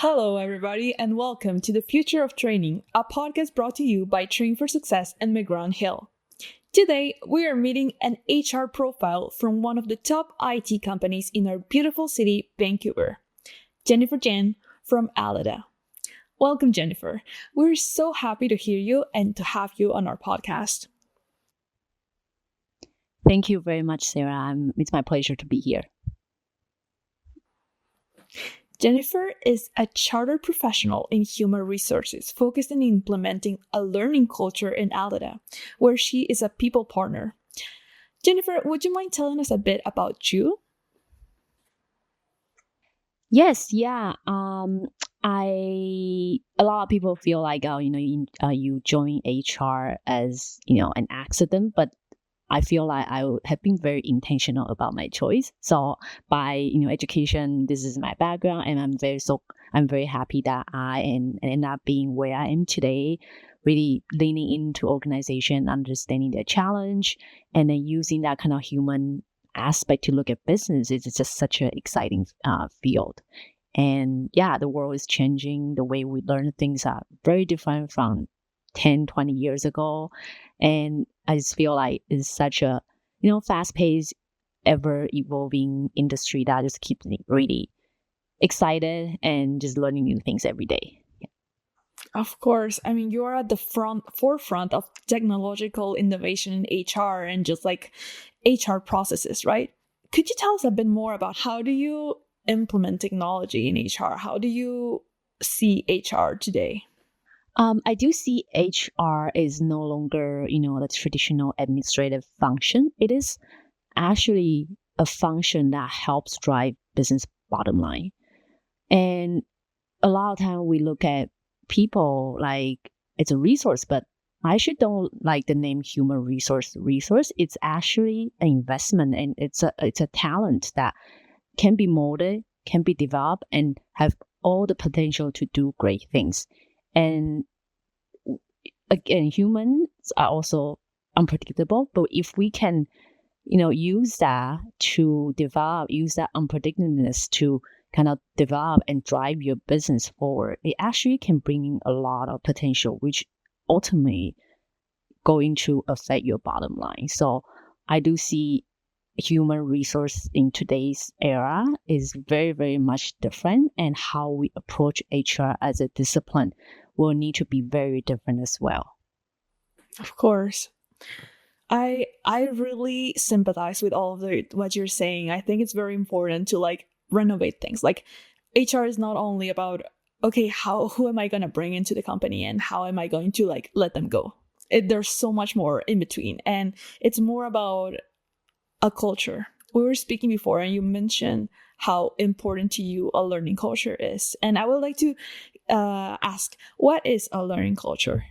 Hello, everybody, and welcome to The Future of Training, a podcast brought to you by Train for Success and McGraw Hill. Today, we are meeting an HR profile from one of the top IT companies in our beautiful city, Vancouver, Jennifer Jan from Alida. Welcome, Jennifer. We're so happy to hear you and to have you on our podcast. Thank you very much, Sarah. It's my pleasure to be here. Jennifer is a chartered professional in human resources focused on implementing a learning culture in Alida, where she is a people partner. Jennifer, would you mind telling us a bit about you? Yes, yeah. A lot of people feel like you join HR as an accident, but I feel like I have been very intentional about my choice. So by education, this is my background, and I'm very happy that I end up being where I am today. Really leaning into organization, understanding their challenge, and then using that kind of human aspect to look at business. It's just such an exciting field. And yeah, the world is changing. The way we learn things are very different from 10, 20 years ago. And I just feel like it's such a, fast-paced, ever-evolving industry that just keeps me really excited and just learning new things every day. Yeah. Of course. I mean, you are at the forefront of technological innovation in HR and just like HR processes, right? Could you tell us a bit more about how do you implement technology in HR? How do you see HR today? I do see HR is no longer, the traditional administrative function. It is actually a function that helps drive business bottom line. And a lot of time we look at people like it's a resource, but I actually don't like the name human resource. It's actually an investment, and it's a talent that can be molded, can be developed, and have all the potential to do great things. And again, humans are also unpredictable, but if we can, use that use that unpredictableness to kind of develop and drive your business forward, it actually can bring in a lot of potential, which ultimately going to affect your bottom line. So I do see human resource in today's era is very, very much different, and how we approach HR as a discipline will need to be very different as well. Of course. I really sympathize with all of what you're saying. I think it's very important to like renovate things. Like HR is not only about, okay, who am I going to bring into the company and how am I going to like let them go? There's so much more in between, and it's more about a culture. We were speaking before and you mentioned how important to you a learning culture is. And I would like to ask, what is a learning culture?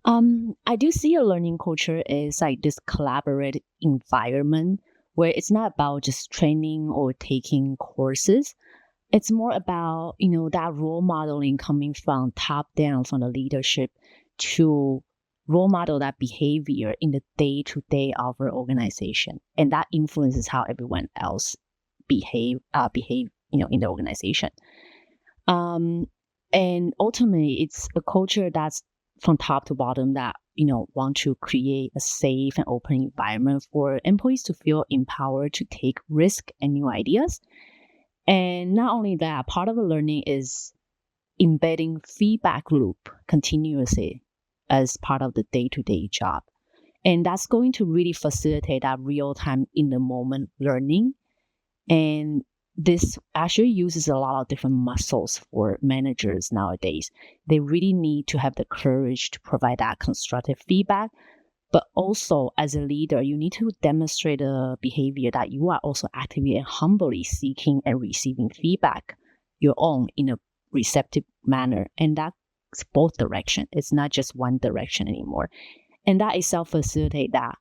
I do see a learning culture is like this collaborative environment where it's not about just training or taking courses. It's more about, that role modeling coming from top down, from the leadership, to role model that behavior in the day-to-day of our organization. And that influences how everyone else behave, in the organization. And ultimately, it's a culture that's from top to bottom that, want to create a safe and open environment for employees to feel empowered to take risk and new ideas. And not only that, part of the learning is embedding feedback loop continuously as part of the day-to-day job. And that's going to really facilitate that real-time, in-the-moment learning. And this actually uses a lot of different muscles for managers nowadays. They really need to have the courage to provide that constructive feedback. But also, as a leader, you need to demonstrate a behavior that you are also actively and humbly seeking and receiving feedback, your own, in a receptive manner. And that's both directions. It's not just one direction anymore. And that itself facilitates that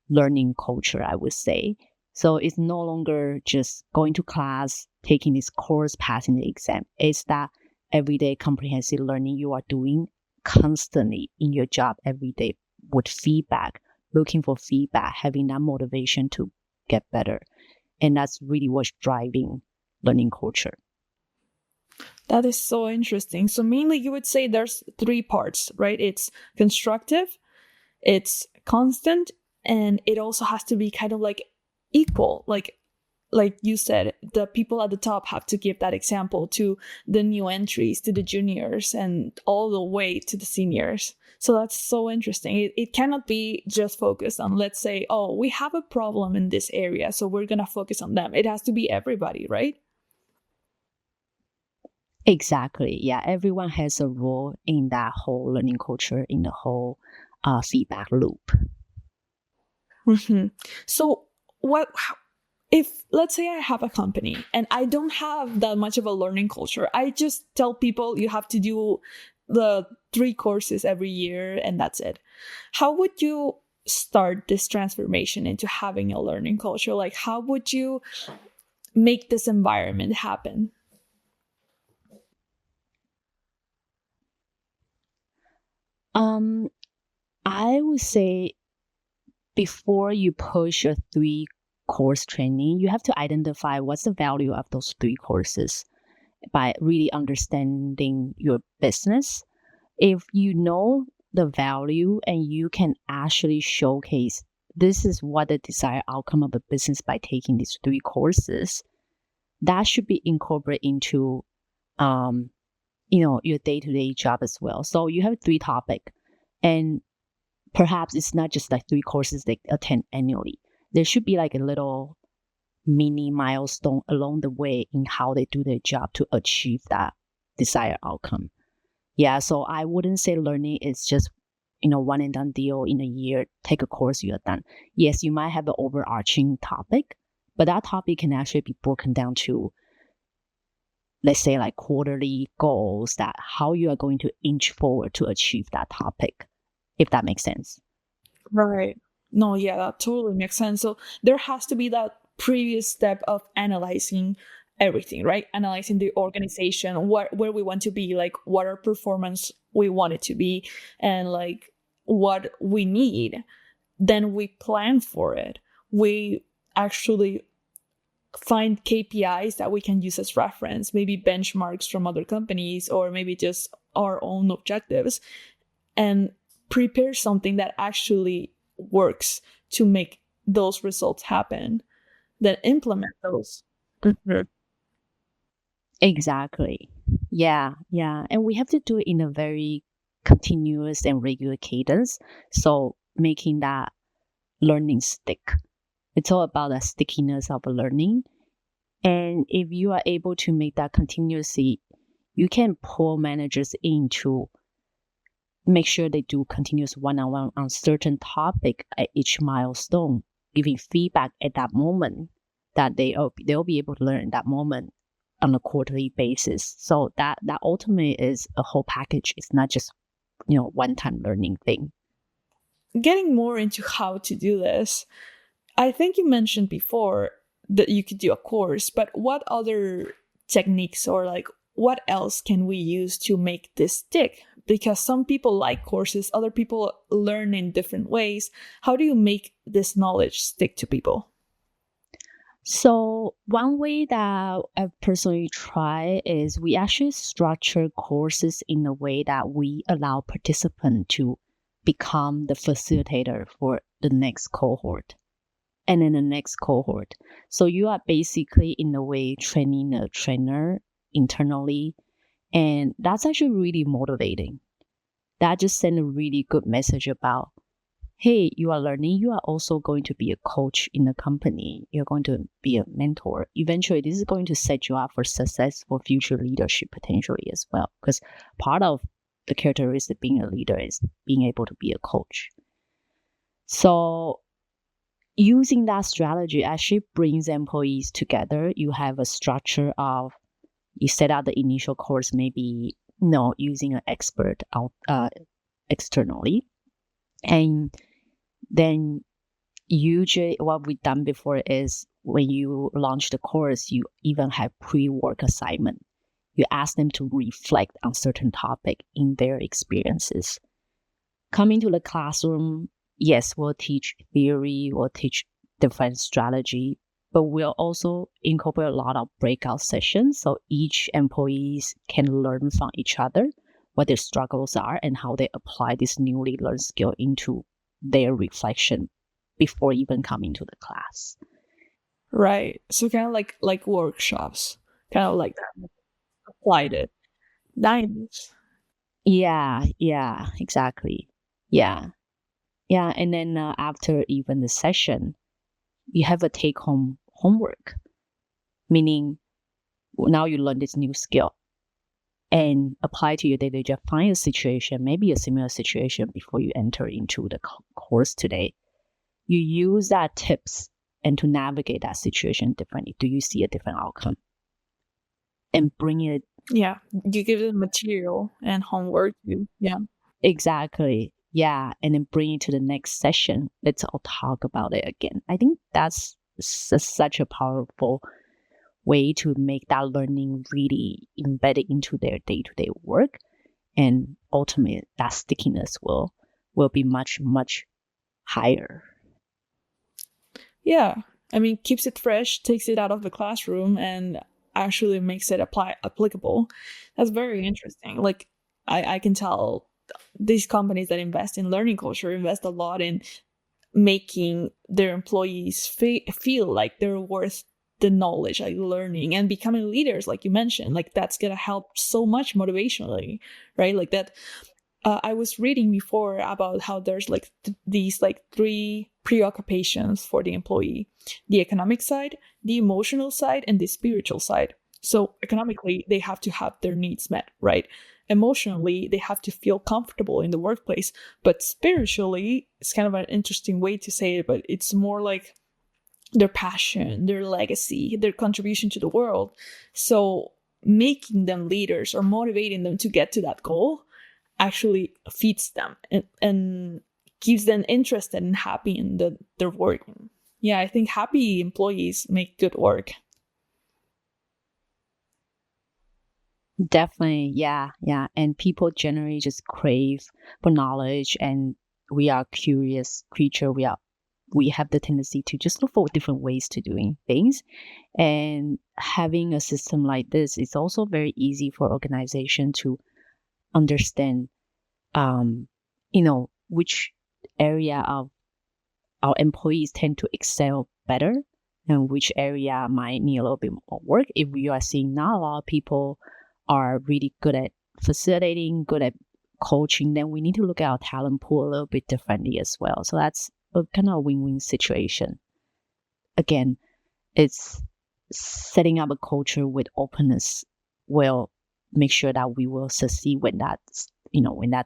learning culture, I would say. So it's no longer just going to class, taking this course, passing the exam. It's that everyday comprehensive learning you are doing constantly in your job every day with feedback, looking for feedback, having that motivation to get better. And that's really what's driving learning culture. That is so interesting. So mainly you would say there's three parts, right? It's constructive, it's constant, and it also has to be kind of like equal. Like you said, the people at the top have to give that example to the new entries, to the juniors, and all the way to the seniors. So that's so interesting. It cannot be just focused on, let's say, oh, we have a problem in this area, so we're going to focus on them. It has to be everybody, right? Exactly. Yeah, everyone has a role in that whole learning culture, in the whole feedback loop. Mm-hmm. So, what if, let's say, I have a company and I don't have that much of a learning culture? I just tell people you have to do the 3 courses every year and that's it. How would you start this transformation into having a learning culture? Like, how would you make this environment happen? Um, I would say before you push a 3 course training, you have to identify what's the value of those 3 courses by really understanding your business. If you know the value and you can actually showcase this is what the desired outcome of a business by taking these 3 courses, that should be incorporated into um, your day-to-day job as well. So you have 3 topic, and perhaps it's not just like 3 courses they attend annually. There should be like a little mini milestone along the way in how they do their job to achieve that desired outcome. Yeah, so I wouldn't say learning is just one and done deal in a year. Take a course, you're done. Yes, you might have an overarching topic, but that topic can actually be broken down to, let's say, like quarterly goals, that how you are going to inch forward to achieve that topic, if that makes sense. Right. No, yeah, that totally makes sense. So there has to be that previous step of analyzing everything, right? Analyzing the organization, where we want to be, like what our performance we want it to be, and like what we need. Then we plan for it. We actually find KPIs that we can use as reference, maybe benchmarks from other companies, or maybe just our own objectives, and prepare something that actually works to make those results happen, then implement those. Mhm. Exactly. Yeah, yeah. And we have to do it in a very continuous and regular cadence. So making that learning stick. It's all about the stickiness of learning. And if you are able to make that continuously, you can pull managers in to make sure they do continuous one-on-one on certain topic at each milestone, giving feedback at that moment that they'll be able to learn at that moment on a quarterly basis. So that ultimately is a whole package. It's not just one-time learning thing. Getting more into how to do this, I think you mentioned before that you could do a course, but what other techniques or like what else can we use to make this stick? Because some people like courses, other people learn in different ways. How do you make this knowledge stick to people? So one way that I've personally tried is we actually structure courses in a way that we allow participants to become the facilitator for the next cohort and then the next cohort. So you are basically in a way training a trainer internally, and that's actually really motivating. That just sends a really good message about, hey, you are learning, you are also going to be a coach in the company. You're going to be a mentor. Eventually, this is going to set you up for success for future leadership potentially as well. Because part of the characteristic of being a leader is being able to be a coach. So using that strategy actually brings employees together. You have a structure of, you set out the initial course, maybe using an expert out externally. And then usually what we've done before is when you launch the course, you even have pre-work assignment. You ask them to reflect on certain topic in their experiences. Coming to the classroom, yes, we'll teach theory, we'll teach different strategy, but we'll also incorporate a lot of breakout sessions so each employees can learn from each other what their struggles are and how they apply this newly learned skill into their reflection before even coming to the class. Right. So kind of like workshops, kind of like that. Applied it. Nice. Yeah, exactly. Yeah. And then after even the session, you have a take-home homework, meaning now you learn this new skill and apply to your daily job. Find a situation, maybe a similar situation before you enter into the course today. You use that tips and to navigate that situation differently. Do you see a different outcome? And bring it. Yeah. You give them material and homework. Yeah. Exactly. Yeah. And then bring it to the next session. Let's all talk about it again. I think that's such a powerful way to make that learning really embedded into their day-to-day work. And ultimately, that stickiness will be much, much higher. Yeah. I mean, keeps it fresh, takes it out of the classroom, and actually makes it applicable. That's very interesting. Like, I can tell these companies that invest in learning culture invest a lot in making their employees feel like they're worth the knowledge, like learning and becoming leaders, like you mentioned. Like, that's gonna help so much motivationally, right? Like that. I was reading before about how there's like these like three preoccupations for the employee: the economic side, the emotional side, and the spiritual side. So economically, they have to have their needs met, right? Emotionally, they have to feel comfortable in the workplace. But spiritually, it's kind of an interesting way to say it, but it's more like their passion, their legacy, their contribution to the world. So making them leaders or motivating them to get to that goal actually feeds them and keeps them interested and happy in their work. Yeah, I think happy employees make good work. Definitely, yeah. And people generally just crave for knowledge, and we are curious creature. We have the tendency to just look for different ways to doing things. And having a system like this is also very easy for organization to understand which area of our employees tend to excel better and which area might need a little bit more work. If we are seeing not a lot of people are really good at facilitating, good at coaching, then we need to look at our talent pool a little bit differently as well. So that's a kind of win-win situation. Again, it's setting up a culture with openness will make sure that we will succeed when that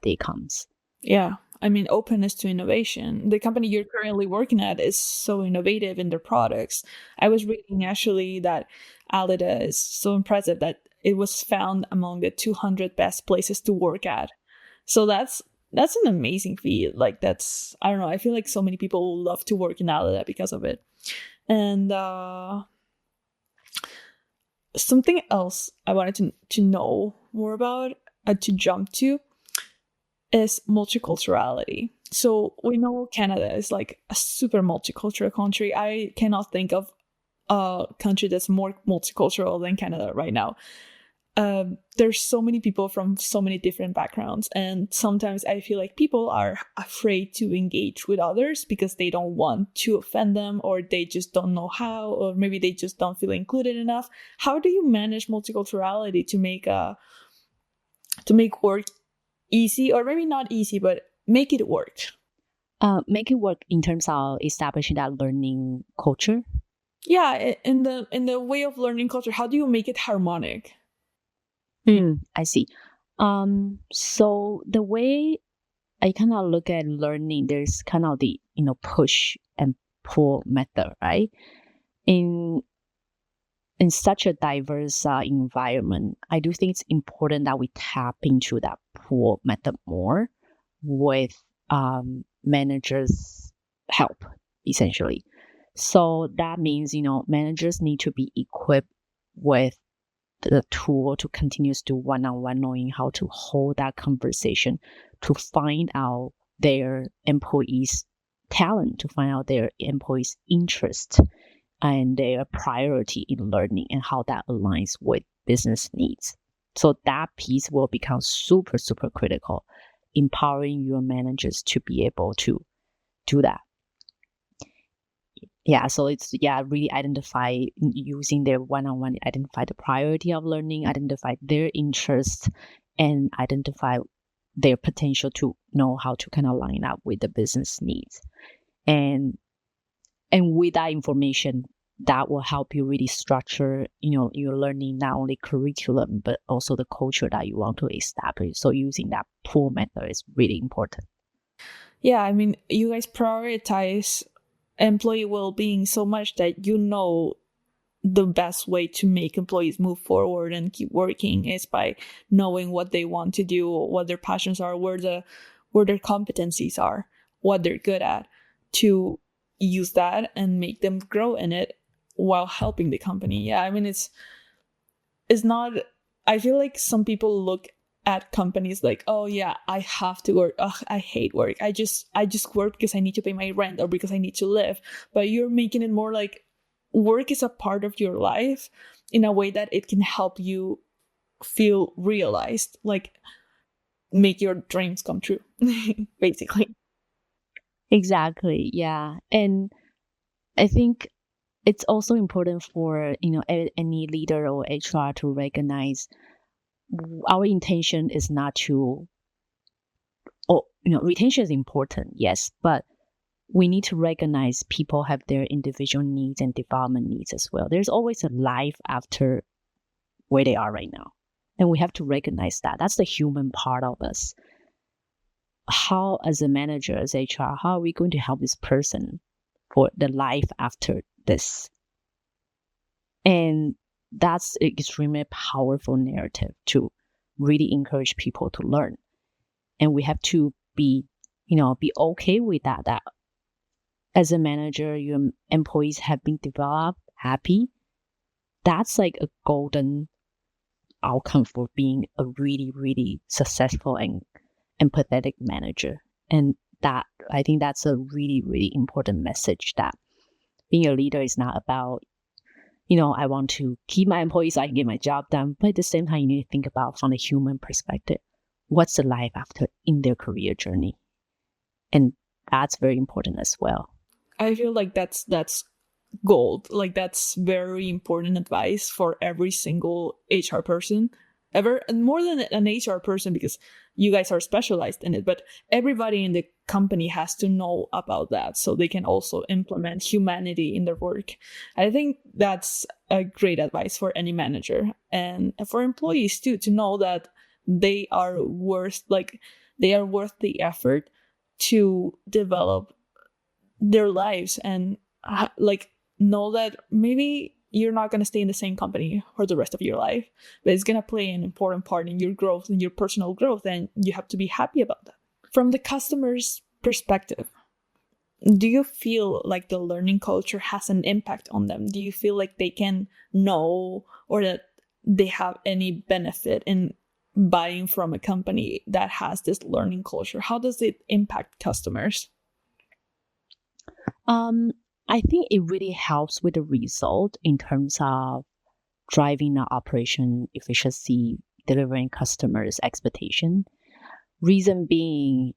day comes. Yeah. I mean, openness to innovation. The company you're currently working at is so innovative in their products. I was reading actually that Alida is so impressive that it was found among the 200 best places to work at. So that's an amazing feat. Like, that's, I don't know, I feel like so many people will love to work in Alida because of it. And something else I wanted to know more about, to jump to, is multiculturality. So we know Canada is like a super multicultural country. I cannot think of a country that's more multicultural than Canada right now. There's so many people from so many different backgrounds, and sometimes I feel like people are afraid to engage with others because they don't want to offend them, or they just don't know how, or maybe they just don't feel included enough. How do you manage multiculturality to make work easy, or maybe not easy, but make it work? Make it work in terms of establishing that learning culture. Yeah, in the way of learning culture, how do you make it harmonic? I see. So the way I kind of look at learning, there's kind of the push and pull method, right? In such a diverse environment, I do think it's important that we tap into that pull method more with managers' help, essentially. So that means managers need to be equipped with the tool to continue to do one-on-one, knowing how to hold that conversation, to find out their employees' talent, to find out their employees' interest, and their priority in learning and how that aligns with business needs. So that piece will become super, super critical, empowering your managers to be able to do that. Yeah, so it's really identify using their one-on-one, identify the priority of learning, identify their interests, and identify their potential to know how to kind of line up with the business needs. And with that information, that will help you really structure, your learning, not only curriculum, but also the culture that you want to establish. So using that pull method is really important. Yeah, I mean, you guys prioritize employee well-being so much that the best way to make employees move forward and keep working is by knowing what they want to do, what their passions are, where their competencies are, what they're good at, to use that and make them grow in it while helping the company. Yeah, I mean, it's not, I feel like some people look at companies like, oh yeah, I have to work. Ugh, I hate work. I just work because I need to pay my rent or because I need to live. But you're making it more like work is a part of your life in a way that it can help you feel realized, like make your dreams come true, basically. Exactly. Yeah. And I think it's also important for, any leader or HR to recognize our intention is not to, retention is important, yes, but we need to recognize people have their individual needs and development needs as well. There's always a life after where they are right now. And we have to recognize that. That's the human part of us. How, as a manager, as HR, how are we going to help this person for the life after this? And that's an extremely powerful narrative to really encourage people to learn. And we have to be okay with that. That as a manager, your employees have been developed, happy. That's like a golden outcome for being a really, really successful and empathetic manager. And that, I think that's a really, really important message, that being a leader is not about, I want to keep my employees so I can get my job done. But at the same time, you need to think about from the human perspective, what's the life after in their career journey? And that's very important as well. I feel like that's gold. Like that's very important advice for every single HR person ever, and more than an HR person because you guys are specialized in it, but everybody in the company has to know about that so they can also implement humanity in their work. I think that's a great advice for any manager and for employees too, to know that they are worth the effort to develop their lives and like know that maybe you're not going to stay in the same company for the rest of your life, but it's going to play an important part in your growth and your personal growth, and you have to be happy about that. From the customer's perspective, do you feel like the learning culture has an impact on them? Do you feel like they can know or that they have any benefit in buying from a company that has this learning culture? How does it impact customers? I think it really helps with the result in terms of driving the operation efficiency, delivering customers' expectation. Reason being,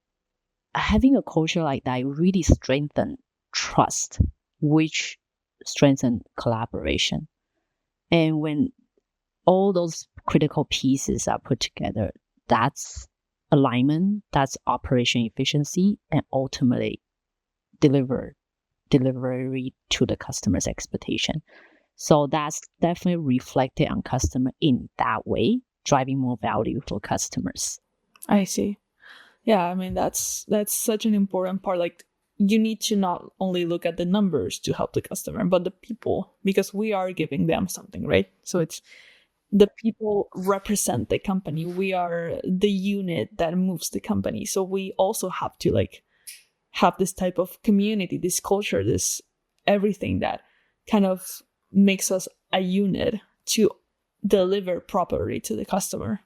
having a culture like that really strengthens trust, which strengthens collaboration. And when all those critical pieces are put together, that's alignment, that's operation efficiency, and ultimately delivery to the customer's expectation. So that's definitely reflected on customer in that way, driving more value for customers. I see. Yeah, I mean that's such an important part. Like you need to not only look at the numbers to help the customer, but the people, because we are giving them something, right? So it's the people represent the company. We are the unit that moves the company. So we also have to like have this type of community, this culture, this everything that kind of makes us a unit to deliver properly to the customer.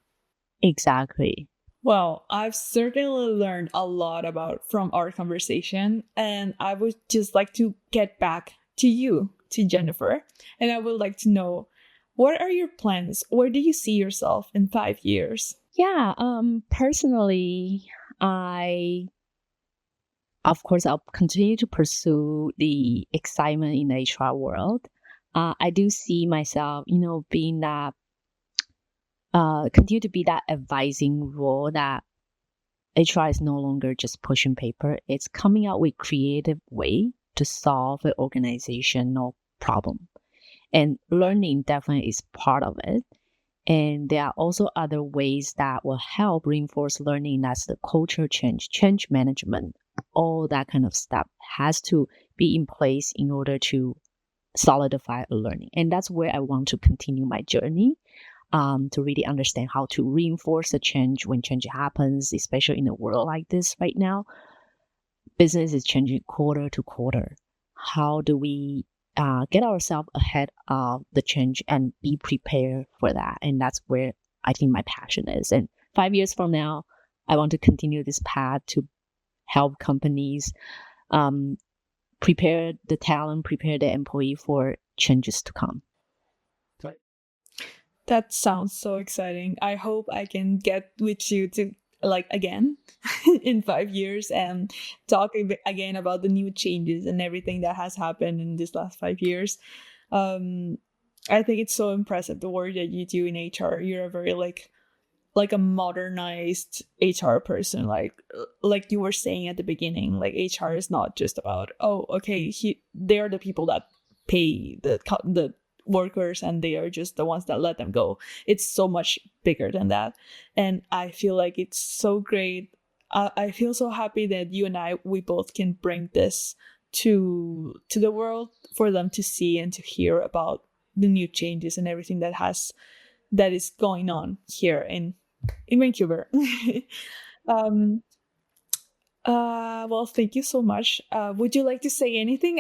Exactly. Well, I've certainly learned a lot about from our conversation, and I would just like to get back to you. to Jennifer, and I would like to know, what are your plans? Where do you see yourself in 5 years? Yeah, personally, of course, I'll continue to pursue the excitement in the HR world. I do see myself, being that, continue to be that advising role that HR is no longer just pushing paper. It's coming out with creative way to solve an organizational problem. And learning definitely is part of it. And there are also other ways that will help reinforce learning. That's the culture change management, all that kind of stuff has to be in place in order to solidify a learning. And that's where I want to continue my journey, to really understand how to reinforce the change when change happens, especially in a world like this right now. Business is changing quarter to quarter. How do we get ourselves ahead of the change and be prepared for that? And that's where I think my passion is. And 5 years from now, I want to continue this path to help companies prepare the talent, prepare the employee for changes to come. That sounds so exciting. I hope I can get with you to again in 5 years and talk again about the new changes and everything that has happened in this last 5 years. I think it's so impressive the work that you do in HR. You're a very like a modernized HR person, like you were saying at the beginning. Like HR is not just about, oh, okay, they are the people that pay the workers and they are just the ones that let them go. It's so much bigger than that, and I feel like it's so great. I feel so happy that you and we both can bring this to the world for them to see and to hear about the new changes and everything that is going on here in Vancouver. Well, thank you so much. Would you like to say anything?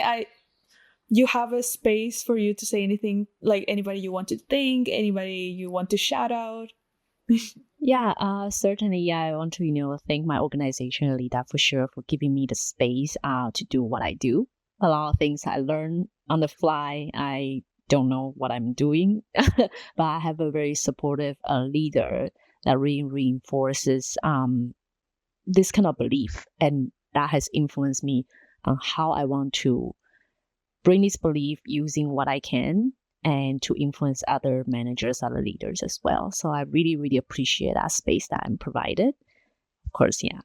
You have a space for you to say anything, like anybody you want to thank, anybody you want to shout out. Yeah, certainly. Yeah, I want to, thank my organization, Alida, for sure, for giving me the space to do what I do. A lot of things I learn on the fly. I don't know what I'm doing, but I have a very supportive leader that really reinforces this kind of belief, and that has influenced me on how I want to bring this belief using what I can and to influence other managers, other leaders as well. So I really, really appreciate that space that I'm provided. Of course, yeah.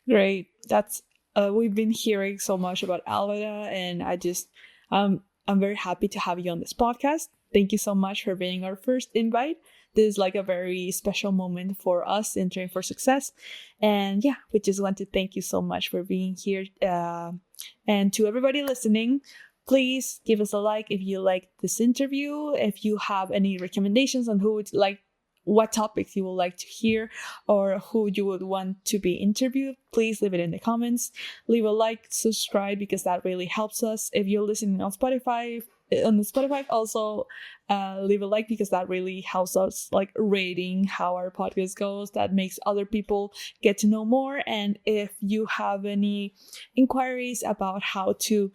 Great. That's we've been hearing so much about Alida, and I'm very happy to have you on this podcast. Thank you so much for being our first invite. This is like a very special moment for us in Train for Success. And yeah, we just want to thank you so much for being here. And to everybody listening, please give us a like if you like this interview. If you have any recommendations on what topics you would like to hear or who you would want to be interviewed, please leave it in the comments. Leave a like, subscribe, because that really helps us. If you're listening on Spotify also leave a like, because that really helps us like rating how our podcast goes. That makes other people get to know more. And if you have any inquiries about how to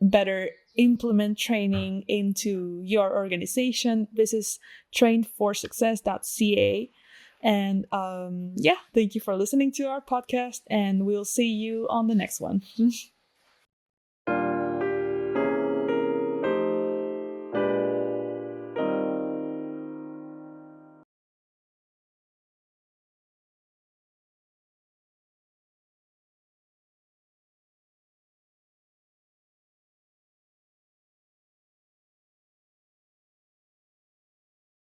better implement training into your organization, this is trainforsuccess.ca. And yeah, thank you for listening to our podcast, and we'll see you on the next one.